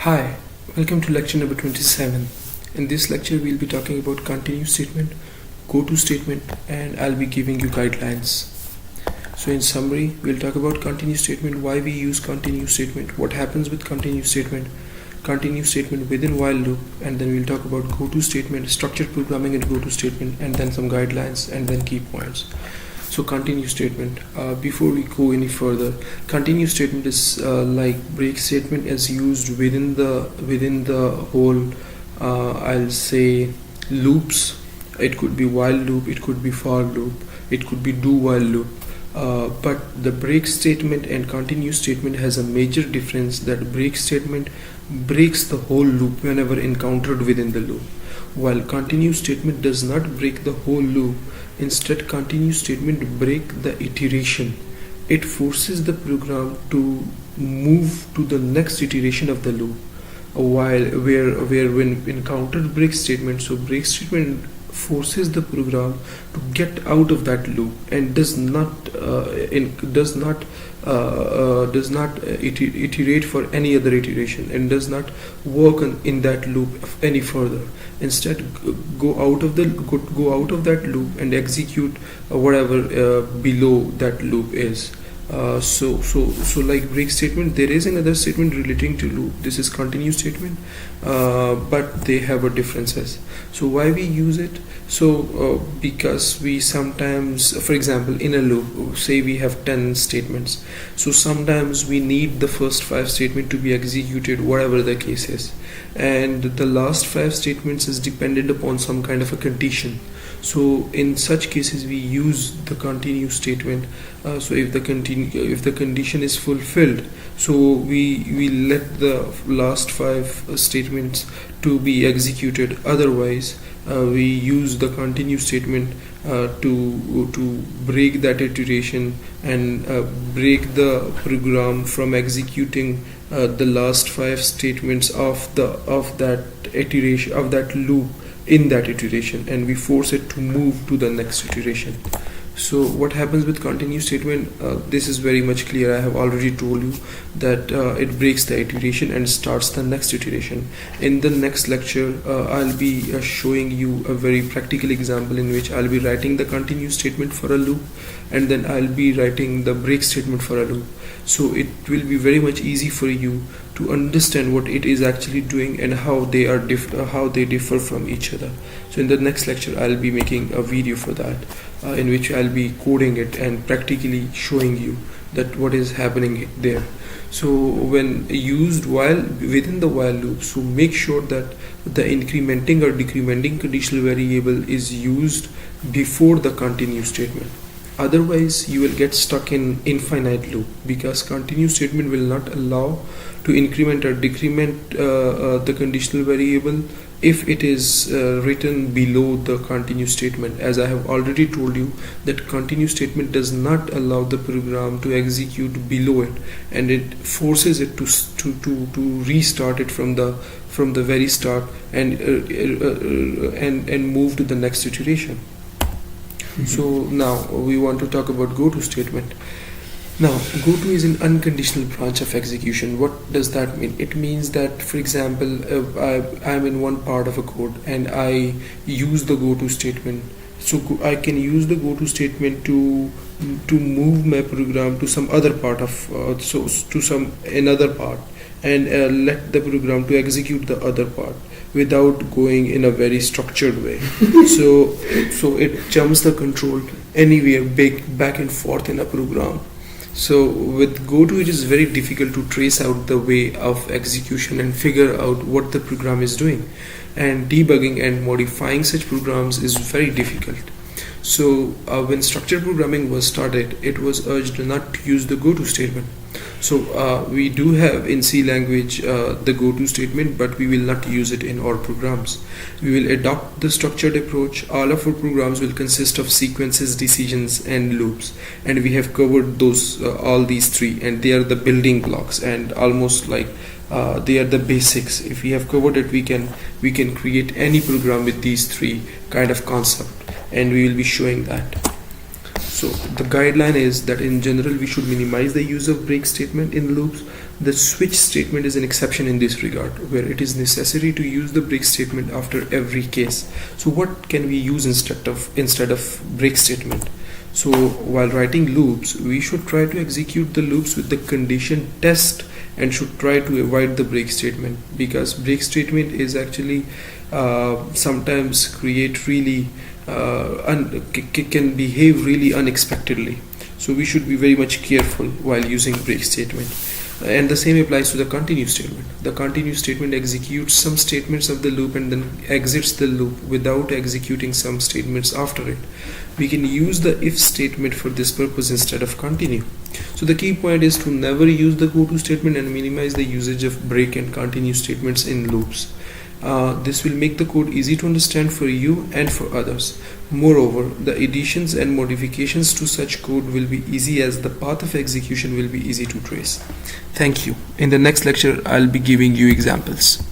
Hi, welcome to lecture number 27. In this lecture, we'll be talking about continue statement, goto statement, and I'll be giving you guidelines. So in summary, we'll talk about continue statement, why we use continue statement, what happens with continue statement within while loop, and then we'll talk about goto statement, structured programming in goto statement, and then some guidelines and then key points. So continue statement, before we go any further, continue statement is like break statement is used within the whole I'll say loops. It could be while loop, it could be for loop, it could be do while loop, but the break statement and continue statement has a major difference, that break statement breaks the whole loop whenever encountered within the loop, while continue statement does not break the whole loop. Instead, continue statement break the iteration. It forces the program to move to the next iteration of the loop, while when encountered break statement, so break statement forces the program to get out of that loop and does not iterate for any other iteration and does not work in that loop any further. Instead, go out of that loop and execute whatever below that loop is. So like break statement, there is another statement relating to loop. This is continue statement, but they have a differences. So why we use it? So because we sometimes, for example, in a loop, say we have 10 statements. So sometimes we need the first 5 statement to be executed, whatever the case is, and the last 5 statements is dependent upon some kind of a condition. So in such cases we use the continue statement. So if the condition is fulfilled, so we let the last 5 statements to be executed. Otherwise, we use the continue statement to break that iteration and break the program from executing the last 5 statements of that iteration, of that loop, in that iteration, and we force it to move to the next iteration. So what happens with continue statement? This is very much clear. I have already told you that it breaks the iteration and starts the next iteration. In the next lecture, I'll be showing you a very practical example in which I'll be writing the continue statement for a loop, and then I'll be writing the break statement for a loop. So it will be very much easy for you to understand what it is actually doing and how they differ from each other. So in the next lecture, I'll be making a video for that, in which I'll be coding it and practically showing you that what is happening there. So when used within the while loop, so make sure that the incrementing or decrementing conditional variable is used before the continue statement. Otherwise, you will get stuck in infinite loop, because continue statement will not allow to increment or decrement the conditional variable if it is written below the continue statement. As I have already told you, that continue statement does not allow the program to execute below it, and it forces it to restart it from the very start and move to the next iteration. So now we want to talk about goto statement. Now, goto is an unconditional branch of execution. What does that mean? It means that, for example, I'm in one part of a code and I use the goto statement. So I can use the goto statement to move my program to some other part of another part, and let the program to execute the other part without going in a very structured way. so it jumps the control anywhere back and forth in a program. So with goto, it is very difficult to trace out the way of execution and figure out what the program is doing, and debugging and modifying such programs is very difficult. So when structured programming was started, it was urged not to use the goto statement. So we do have in C language the goto statement, but we will not use it in our programs. We will adopt the structured approach. All of our programs will consist of sequences, decisions, and loops, and we have covered those all these 3, and they are the building blocks, and almost like they are the basics. If we have covered it, we can create any program with these 3 kind of concept, and we will be showing that. So the guideline is that in general we should minimize the use of break statement in loops, The switch statement is an exception in this regard, where it is necessary to use the break statement after every case. So what can we use instead of break statement? So while writing loops, we should try to execute the loops with the condition test and should try to avoid the break statement, because break statement is actually sometimes create really can behave really unexpectedly. So we should be very much careful while using break statement. And the same applies to the continue statement. The continue statement executes some statements of the loop and then exits the loop without executing some statements after it. We can use the if statement for this purpose instead of continue. So the key point is to never use the goto statement and minimize the usage of break and continue statements in loops. This will make the code easy to understand for you and for others. Moreover, the additions and modifications to such code will be easy, as the path of execution will be easy to trace. Thank you. In the next lecture, I'll be giving you examples.